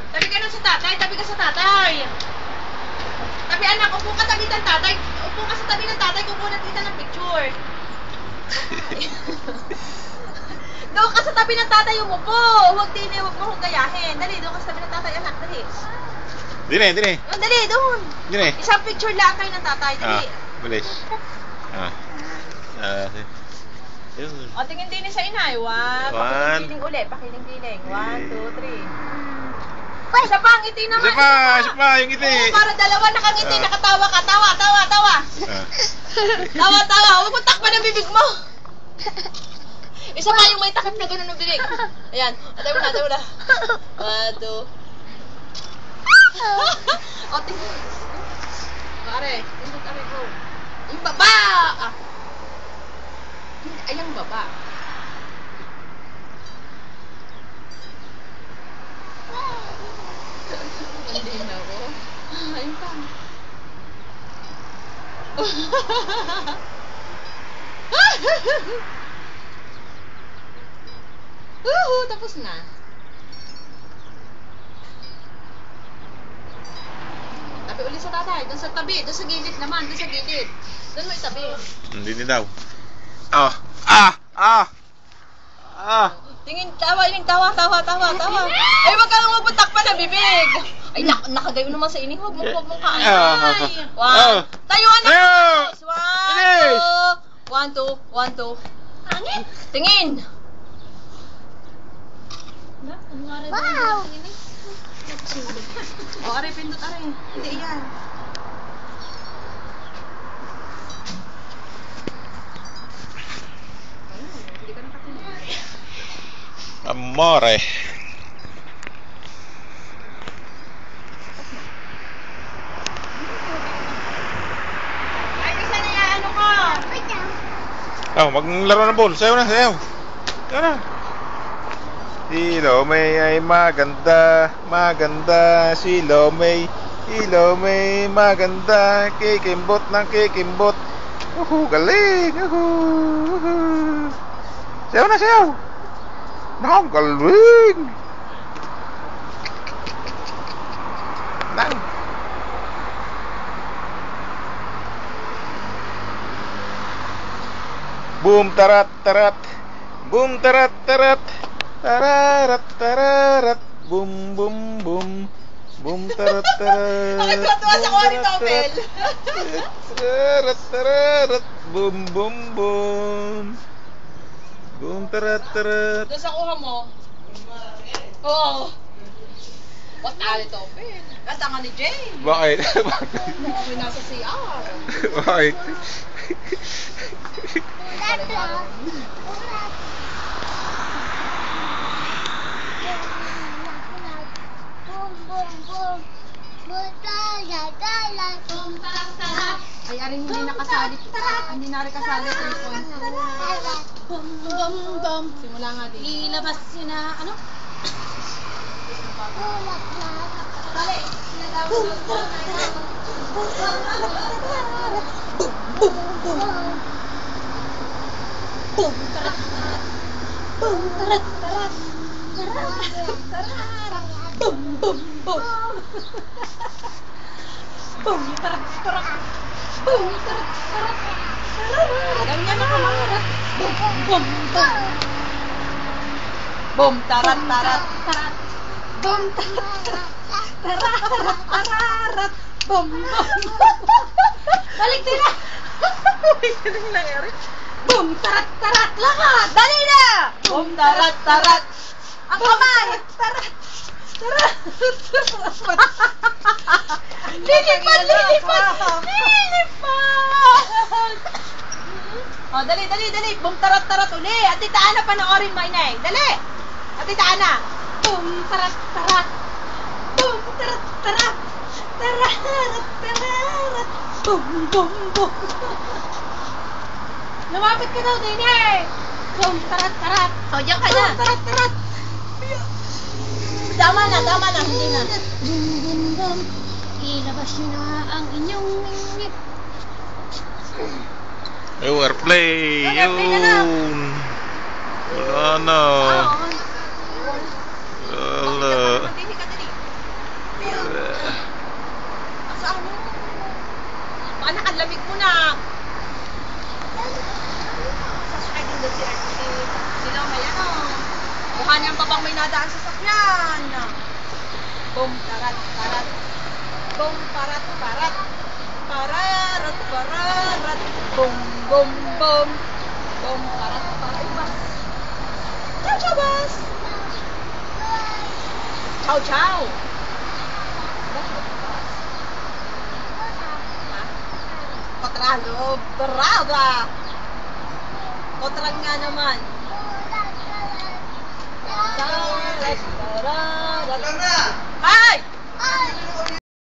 Tabi ka nun sa tatay, tabi ka sa tatay. Tabi anak, upo ka tabi ng tatay. Upo ka sa tabi ng tatay, kukuha na kita ng picture. Doon ka sa tabi ng tatay umupo. Huwag mo gayahin. Dali, doon ka sa tabi ng tatay, anak, dali. Dili. Oh, dali, doon. Dili. Isang picture lang kayo ng tatay, dali. Bilis. Yun. O, tingin din sa inay. Pakiling-giling uli. Pakiling-giling. 1, 2, 3. Isa pa, ngiti naman. Isa pa, yung ngiti. Oo, para dalawa nakangiti. Nakatawa ka. Tawa. Tawa. Huwag mo takpan ang bibig mo. Isa pa yung may takip na gano'n ng bibig. Ayan. Tayo na. 1, 2. O, tingin. Pare, go. Yung baba! Ay, yung baba. Hindi na ako. Ayun pa. Tapos na. Tabi ulit sa tatay. Doon sa tabi. Doon sa gilid naman. Doon sa gilid. Doon mo itabi. Hindi daw. Tingin, tawa. Ay, wag kang magpatakpan ng bibig. Ay, nakagayo naman sa ini. Huwag mong kaanay. Tayuan na. 1, 2. Angin. Tingin. Wow. O, aray, pindot, aray. Hindi yan. Hindi ka nakatingin. Amore. Ay, kasi na ano ko. Maglaro ng ball. Sayaw na. Sayaw na. Si Lomay ay maganda. Si Lomay maganda. Kikimbot ng kikimbot. Galing. Sayaw na, sayaw. Galing. Boom tarat. Boom tarat. Tararat. Boom. Boom tarat. Bakit tuwa sa kuha ni Topel? Tararat. Boom. Boom tarat. Doon sa kuha mo? Oo. Ba't ali Topel? Kanta nga ni Jane. Bakit? May nasa CR. Bakit? Ay, aring hindi nakasali. Hindi na rin kasali 3.2. Simula nga din. Ilabas yun na, ano? Dali. Ganyan na kamarat. Boom, tarat. Boom, tarat. Boom. Balik din na. Balik din na nangyari. Boom, tarat. Lakad. Dali na. Boom, tarat. Ang kamay. Tarat. Lilipad. Oh, dali. Boom, tarat uli. At Tita Ana, panoorin mo, inay. Dali. At Tita Ana. Boom, tarat. Boom, tarat. Boom. Lumapit ka daw din eh. Boom, tarat. O, diyan ka na. Boom, tarat. Tama na, hindi na. Bum. Ilabas nyo na ang inyong ngingit. Airplay. Airplay na lang. Wala na. dinadaan sa sakyan. Bum, tarat, tarat. Bum, parat, parat. Pararat, pararat. Bum, bum, bum. Bum, parat, parat. Bas. Ciao, ciao, bas. Ciao, ciao. Patralo, brava. Otral nga naman. Ay!